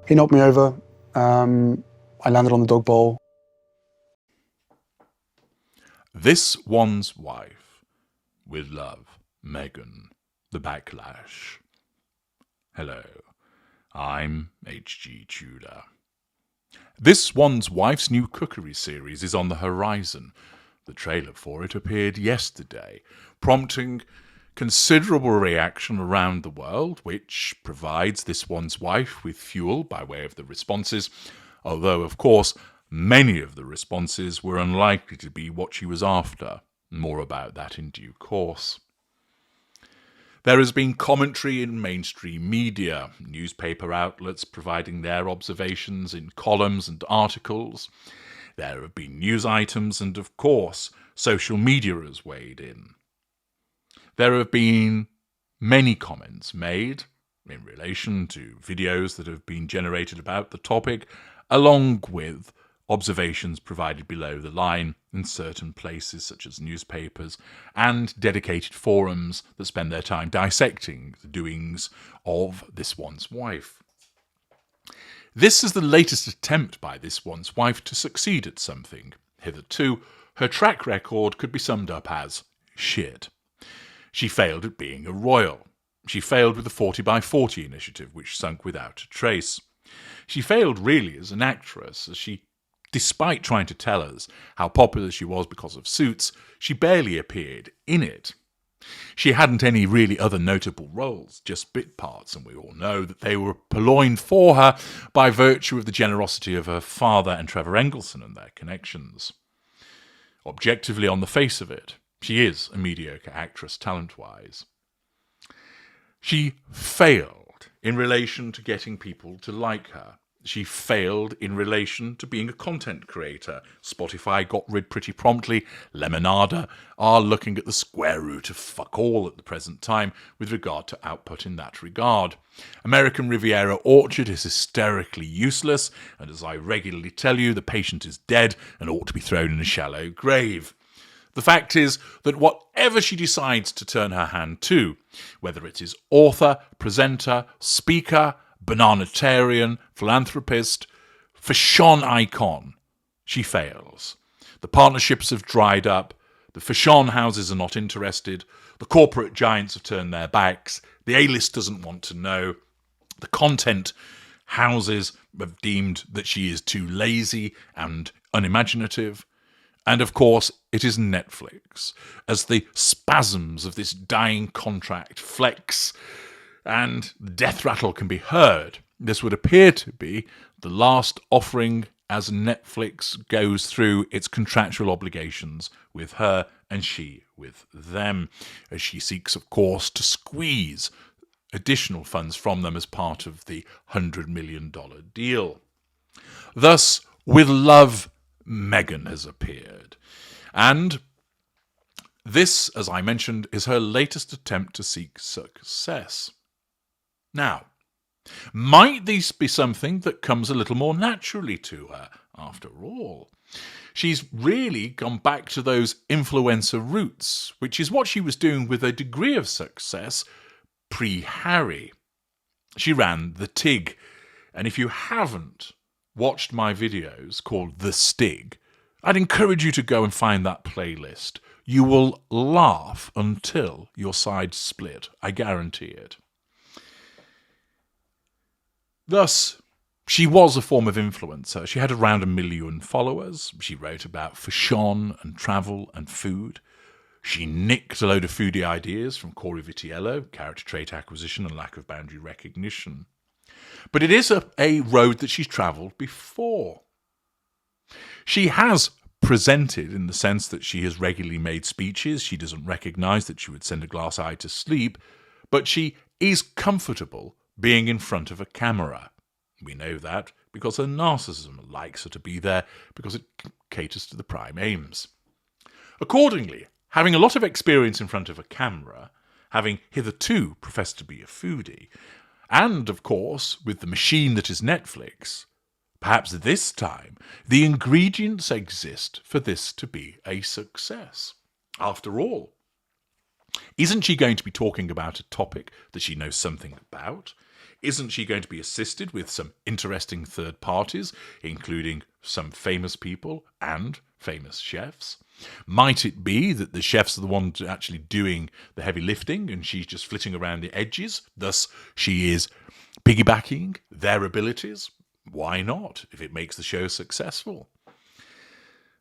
He knocked me over. I landed on the dog bowl. This One's Wife. With love, Meghan. The Backlash. Hello, I'm H.G. Tudor. This One's Wife's new cookery series is on the horizon. The trailer for it appeared yesterday, prompting considerable reaction around the world, which provides This One's Wife with fuel by way of the responses, although, of course, many of the responses were unlikely to be what she was after. More about that in due course. There has been commentary in mainstream media, newspaper outlets providing their observations in columns and articles. There have been news items and, of course, social media has weighed in. There have been many comments made in relation to videos that have been generated about the topic, along with observations provided below the line in certain places such as newspapers and dedicated forums that spend their time dissecting the doings of This One's Wife. This is the latest attempt by This One's Wife to succeed at something. Hitherto, her track record could be summed up as shit. She failed at being a royal. She failed with the 40 by 40 initiative, which sunk without a trace. She failed really as an actress, as she, despite trying to tell us how popular she was because of Suits, she barely appeared in it. She hadn't any really other notable roles, just bit parts, and we all know that they were purloined for her by virtue of the generosity of her father and Trevor Engelson and their connections. Objectively, on the face of it, she is a mediocre actress talent-wise. She failed in relation to getting people to like her. She failed in relation to being a content creator. Spotify got rid pretty promptly. Lemonada are looking at the square root of fuck all at the present time with regard to output in that regard. American Riviera Orchard is hysterically useless, and as I regularly tell you, the patient is dead and ought to be thrown in a shallow grave. The fact is that whatever she decides to turn her hand to, whether it is author, presenter, speaker, bananitarian, philanthropist, fashion icon, she fails. The partnerships have dried up, the fashion houses are not interested, the corporate giants have turned their backs, the A-list doesn't want to know, the content houses have deemed that she is too lazy and unimaginative, and of course it is Netflix, as the spasms of this dying contract flex and the death rattle can be heard. This would appear to be the last offering as Netflix goes through its contractual obligations with her and she with them, as she seeks, of course, to squeeze additional funds from them as part of the $100 million deal. Thus, with love, Meghan has appeared. And this, as I mentioned, is her latest attempt to seek success. Now, might this be something that comes a little more naturally to her, after all? She's really gone back to those influencer roots, which is what she was doing with a degree of success pre-Harry. She ran The Tig, and if you haven't watched my videos called The Stig, I'd encourage you to go and find that playlist. You will laugh until your sides split, I guarantee it. Thus, she was a form of influencer. She had around 1 million followers. She wrote about fashion and travel and food. She nicked a load of foodie ideas from Corey Vitiello, character trait acquisition and lack of boundary recognition. But it is a road that she's travelled before. She has presented in the sense that she has regularly made speeches. She doesn't recognise that she would send a glass eye to sleep, but she is comfortable being in front of a camera. We know that because her narcissism likes her to be there because it caters to the prime aims. Accordingly, having a lot of experience in front of a camera, having hitherto professed to be a foodie, and, of course, with the machine that is Netflix, perhaps this time the ingredients exist for this to be a success. After all, isn't she going to be talking about a topic that she knows something about? Isn't she going to be assisted with some interesting third parties, including some famous people and famous chefs? Might it be that the chefs are the ones actually doing the heavy lifting and she's just flitting around the edges? Thus, she is piggybacking their abilities? Why not, if it makes the show successful?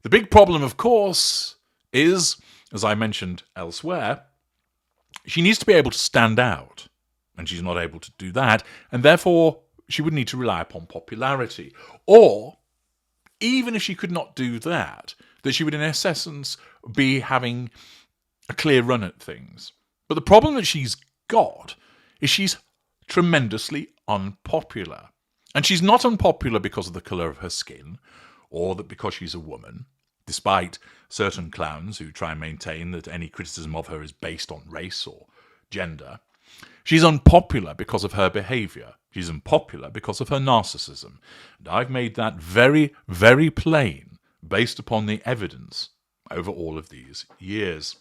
The big problem, of course, is, as I mentioned elsewhere, she needs to be able to stand out, and she's not able to do that, and therefore she would need to rely upon popularity. Or, even if she could not do that she would in essence be having a clear run at things. But the problem that she's got is she's tremendously unpopular. And she's not unpopular because of the colour of her skin, or that because she's a woman, despite certain clowns who try and maintain that any criticism of her is based on race or gender. She's unpopular because of her behaviour. She's unpopular because of her narcissism. And I've made that very, very plain based upon the evidence over all of these years.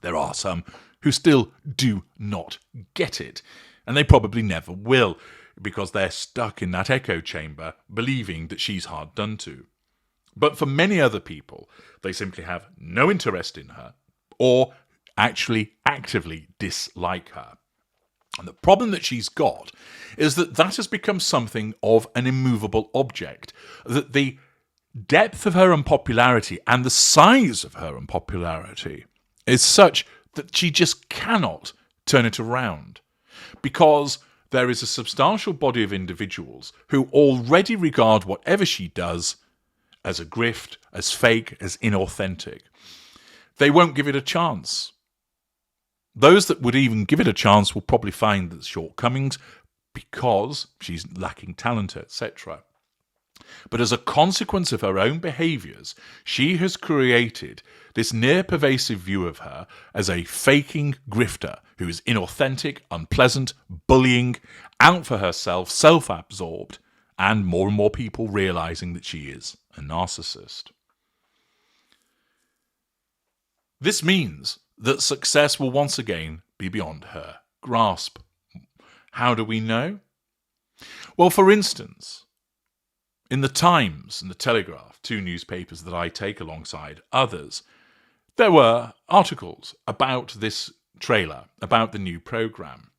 There are some who still do not get it, and they probably never will, because they're stuck in that echo chamber believing that she's hard done to. But for many other people, they simply have no interest in her or actually actively dislike her. And the problem that she's got is that has become something of an immovable object, that the depth of her unpopularity and the size of her unpopularity is such that she just cannot turn it around, because there is a substantial body of individuals who already regard whatever she does as a grift, as fake, as inauthentic. They won't give it a chance. Those that would even give it a chance will probably find the shortcomings because she's lacking talent, etc. But as a consequence of her own behaviours, she has created this near-pervasive view of her as a faking grifter who is inauthentic, unpleasant, bullying, out for herself, self-absorbed, and more people realising that she is a narcissist. This means that success will once again be beyond her grasp. How do we know? Well, for instance, in the Times and the Telegraph, two newspapers that I take alongside others, there were articles about this trailer, about the new programme.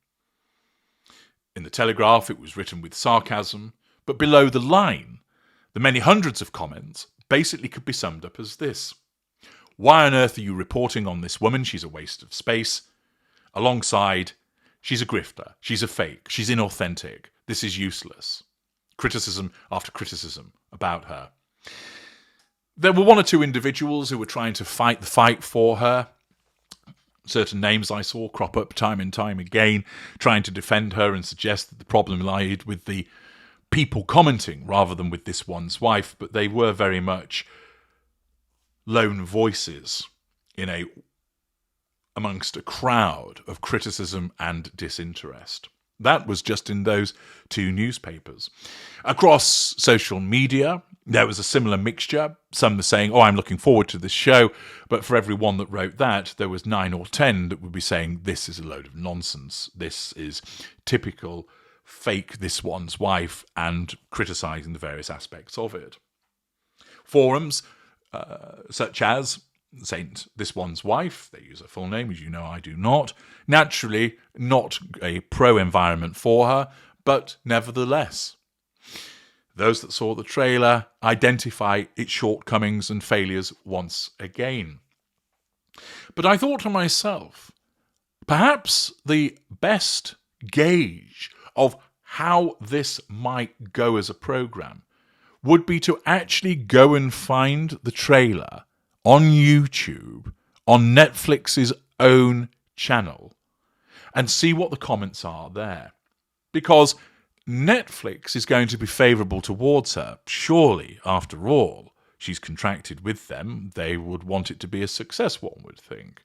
In the Telegraph, it was written with sarcasm, but below the line, the many hundreds of comments basically could be summed up as this: why on earth are you reporting on this woman? She's a waste of space. Alongside, she's a grifter, she's a fake, she's inauthentic, this is useless. Criticism after criticism about her. There were one or two individuals who were trying to fight the fight for her. Certain names I saw crop up time and time again, trying to defend her and suggest that the problem lied with the people commenting rather than with this one's wife, but they were very much lone voices amongst a crowd of criticism and disinterest. That was just in those two newspapers. Across social media, there was a similar mixture. Some were saying, I'm looking forward to this show. But for every one that wrote that, there was 9 or 10 that would be saying, this is a load of nonsense. This is typical fake this one's wife, and criticising the various aspects of it. Forums such as Saint This One's Wife, they use her full name, as you know I do not. Naturally, not a pro-environment for her, but nevertheless. Those that saw the trailer identify its shortcomings and failures once again. But I thought to myself, perhaps the best gauge of how this might go as a programme would be to actually go and find the trailer on YouTube, on Netflix's own channel, and see what the comments are there. Because Netflix is going to be favourable towards her. Surely, after all, she's contracted with them. They would want it to be a success, one would think.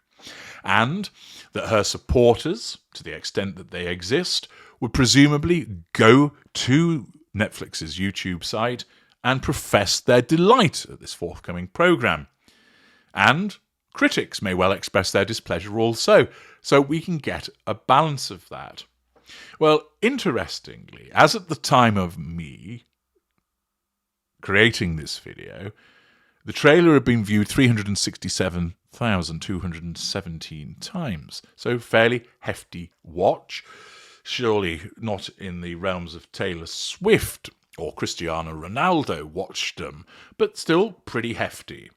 And that her supporters, to the extent that they exist, would presumably go to Netflix's YouTube site and profess their delight at this forthcoming programme. And critics may well express their displeasure also, so we can get a balance of that. Well, interestingly, as at the time of me creating this video, the trailer had been viewed 367,217 times. So fairly hefty watch. Surely not in the realms of Taylor Swift or Cristiano Ronaldo watchdom, but still pretty hefty.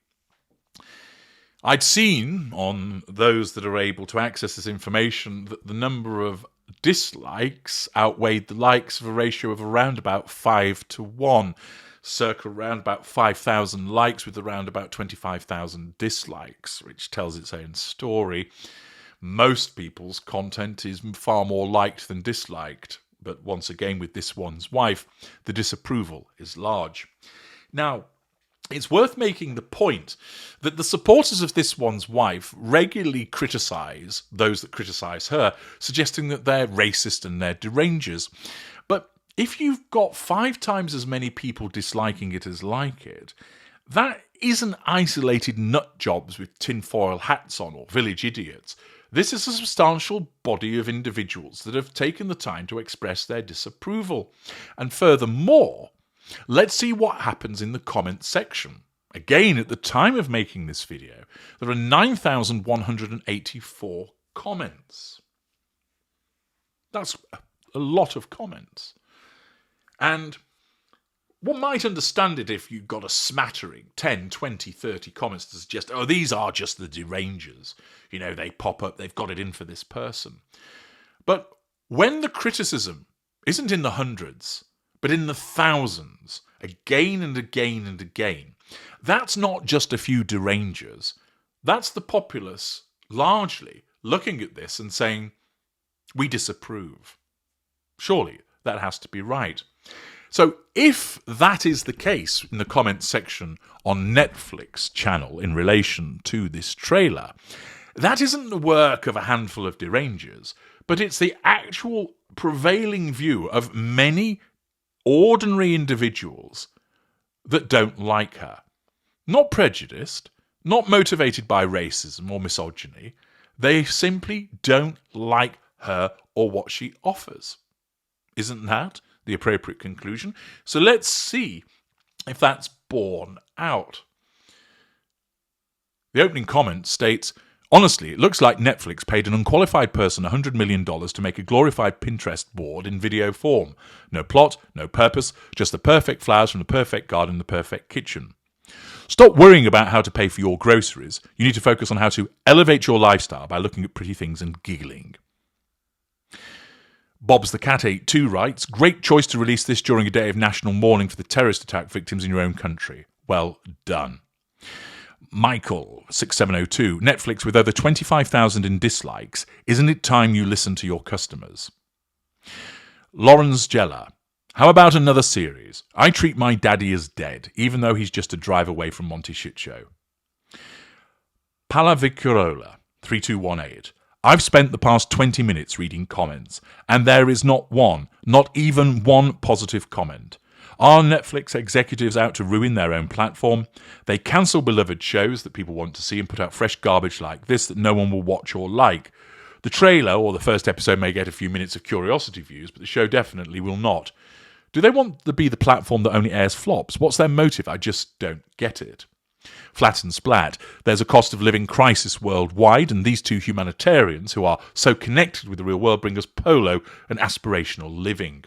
I'd seen on those that are able to access this information that the number of dislikes outweighed the likes of a ratio of around about 5-1, circa around about 5,000 likes with around about 25,000 dislikes, which tells its own story. Most people's content is far more liked than disliked, but once again with This One's Wife, the disapproval is large. Now, it's worth making the point that the supporters of This One's Wife regularly criticise those that criticise her, suggesting that they're racist and they're derangers. But if you've got 5 times as many people disliking it as like it, that isn't isolated nut jobs with tinfoil hats on or village idiots. This is a substantial body of individuals that have taken the time to express their disapproval. And furthermore, let's see what happens in the comments section. Again, at the time of making this video, there are 9,184 comments. That's a lot of comments. And one might understand it if you've got a smattering, 10, 20, 30 comments to suggest, oh, these are just the derangers. You know, they pop up, they've got it in for this person. But when the criticism isn't in the hundreds, but in the thousands, again and again and again, that's not just a few derangers. That's the populace largely looking at this and saying, we disapprove. Surely that has to be right. So if that is the case in the comments section on Netflix channel in relation to this trailer, that isn't the work of a handful of derangers, but it's the actual prevailing view of many ordinary individuals that don't like her. Not prejudiced, not motivated by racism or misogyny. They simply don't like her or what she offers. Isn't that the appropriate conclusion? So let's see if that's borne out. The opening comment states, honestly, it looks like Netflix paid an unqualified person $100 million to make a glorified Pinterest board in video form. No plot, no purpose, just the perfect flowers from the perfect garden in the perfect kitchen. Stop worrying about how to pay for your groceries. You need to focus on how to elevate your lifestyle by looking at pretty things and giggling. Bob's the Cat 82 writes, great choice to release this during a day of national mourning for the terrorist attack victims in your own country. Well done. Michael 6702, Netflix with over 25,000 in dislikes. Isn't it time you listen to your customers? Lawrence Jella, how about another series? I treat my daddy as dead, even though he's just a drive away from Monty Shit Show. Palavicurola 3218, I've spent the past 20 minutes reading comments, and there is not one, not even one positive comment. Are Netflix executives out to ruin their own platform? They cancel beloved shows that people want to see and put out fresh garbage like this that no one will watch or like. The trailer or the first episode may get a few minutes of curiosity views, but the show definitely will not. Do they want to be the platform that only airs flops? What's their motive? I just don't get it. Flat and splat, there's a cost of living crisis worldwide, and these two humanitarians who are so connected with the real world bring us polo and aspirational living.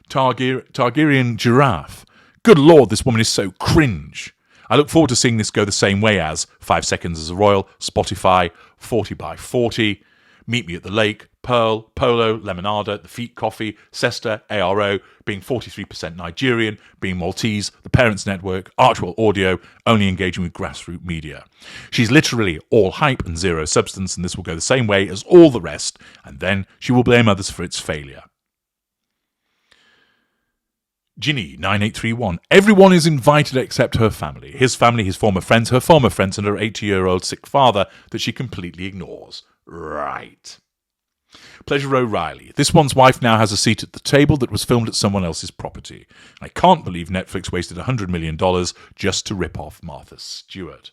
Targaryen Giraffe, good lord, this woman is so cringe. I look forward to seeing this go the same way as 5 Seconds as a Royal, Spotify, 40 by 40, Meet Me at the Lake, Pearl, Polo, Lemonada, The Feet Coffee, Sesta, ARO, being 43% Nigerian, being Maltese, The Parents Network, Archwell Audio, only engaging with grassroots media. She's literally all hype and zero substance, and this will go the same way as all the rest, and then she will blame others for its failure. Ginny 9831. Everyone is invited except her family, his former friends, her former friends, and her 80-year-old sick father that she completely ignores. Right. Pleasure O'Reilly. This one's wife now has a seat at the table that was filmed at someone else's property. I can't believe Netflix wasted $100 million just to rip off Martha Stewart.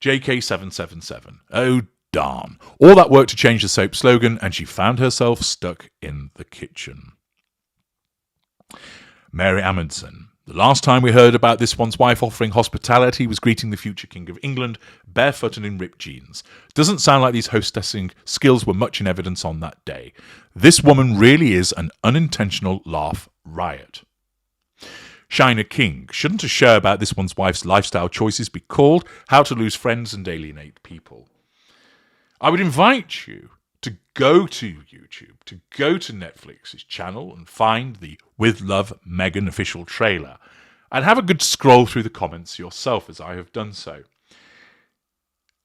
JK777. Oh, Darn. All that work to change the soap slogan, and she found herself stuck in the kitchen. Mary Amundsen. The last time we heard about this one's wife offering hospitality was greeting the future King of England barefoot and in ripped jeans. Doesn't sound like these hostessing skills were much in evidence on that day. This woman really is an unintentional laugh riot. Shiner King. Shouldn't a show about this one's wife's lifestyle choices be called How to Lose Friends and Alienate People? I would invite you to go to YouTube, to go to Netflix's channel and find the With Love Meghan official trailer and have a good scroll through the comments yourself as I have done so.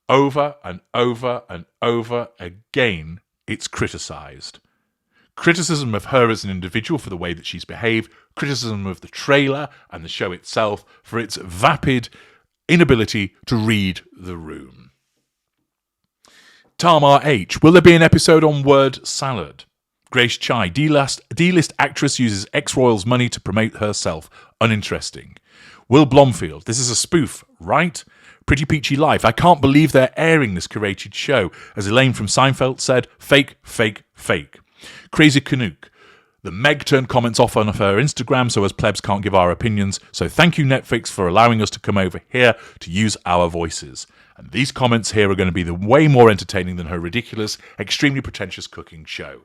Over and over and over again, it's criticised. Criticism of her as an individual for the way that she's behaved, criticism of the trailer and the show itself for its vapid inability to read the room. Tamar H. Will there be an episode on word salad? Grace Chai. D-list actress uses ex-royal's money to promote herself. Uninteresting. Will Blomfield. This is a spoof, right? Pretty Peachy Life. I can't believe they're airing this curated show. As Elaine from Seinfeld said, fake, fake, fake. Crazy Canuck. The Meg turned comments off on her Instagram so as plebs can't give our opinions. So thank you, Netflix, for allowing us to come over here to use our voices. And these comments here are going to be way more entertaining than her ridiculous, extremely pretentious cooking show.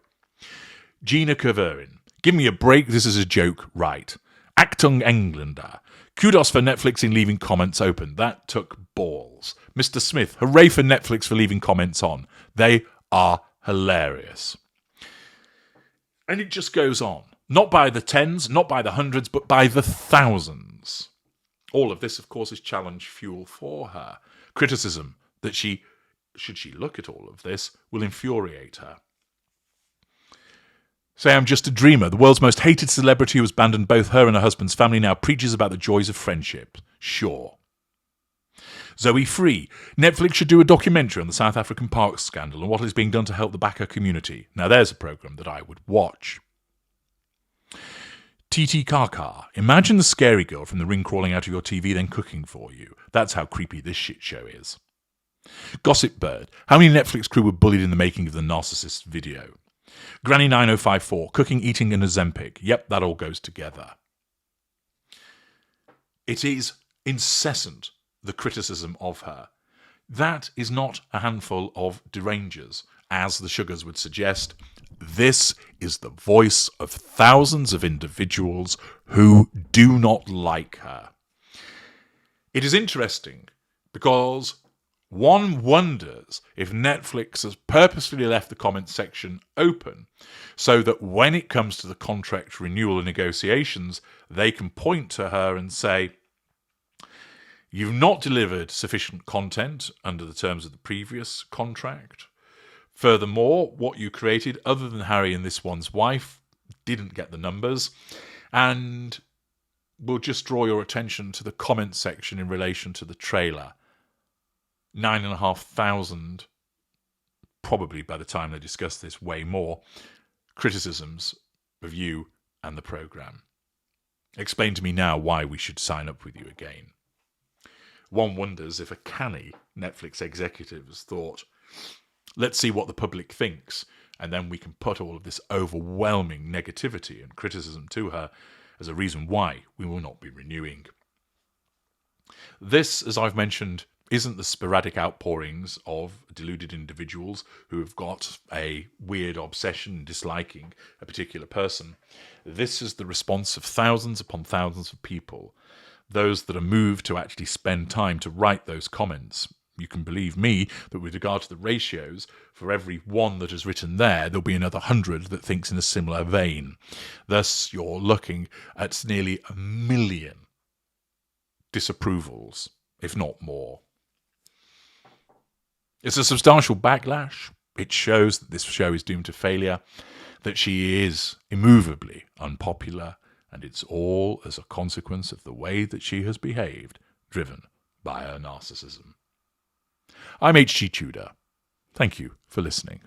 Gina Kaverin. Give me a break, this is a joke, right. Achtung Engländer. Kudos for Netflix in leaving comments open. That took balls. Mr. Smith. Hooray for Netflix for leaving comments on. They are hilarious. And it just goes on. Not by the tens, not by the hundreds, but by the thousands. All of this, of course, is challenge fuel for her. Criticism that she, should she look at all of this, will infuriate her. Say I'm just a dreamer. The world's most hated celebrity who has abandoned both her and her husband's family now preaches about the joys of friendship. Sure. Zoe Free. Netflix should do a documentary on the South African park scandal and what is being done to help the Baka community. Now there's a programme that I would watch. TT Kaka. Imagine the scary girl from the ring crawling out of your TV then cooking for you. That's how creepy this shit show is. Gossip Bird. How many Netflix crew were bullied in the making of the Narcissist video? Granny 9054. Cooking, eating and Ozempic. Yep, that all goes together. It is incessant, the criticism of her. That is not a handful of derangers, as the sugars would suggest. This is the voice of thousands of individuals who do not like her. It is interesting because one wonders if Netflix has purposefully left the comments section open so that when it comes to the contract renewal and negotiations, they can point to her and say, you've not delivered sufficient content under the terms of the previous contract. Furthermore, what you created, other than Harry and this one's wife, didn't get the numbers. And we'll just draw your attention to the comments section in relation to the trailer. 9,500, probably by the time they discuss this, way more, criticisms of you and the programme. Explain to me now why we should sign up with you again. One wonders if a canny Netflix executives thought, let's see what the public thinks, and then we can put all of this overwhelming negativity and criticism to her as a reason why we will not be renewing. This, as I've mentioned, isn't the sporadic outpourings of deluded individuals who have got a weird obsession disliking a particular person. This is the response of thousands upon thousands of people, those that are moved to actually spend time to write those comments. You can believe me that with regard to the ratios, for every one that is written there, there'll be another 100 that thinks in a similar vein. Thus, you're looking at nearly 1 million disapprovals, if not more. It's a substantial backlash. It shows that this show is doomed to failure, that she is immovably unpopular, and it's all as a consequence of the way that she has behaved, driven by her narcissism. I'm H.G. Tudor. Thank you for listening.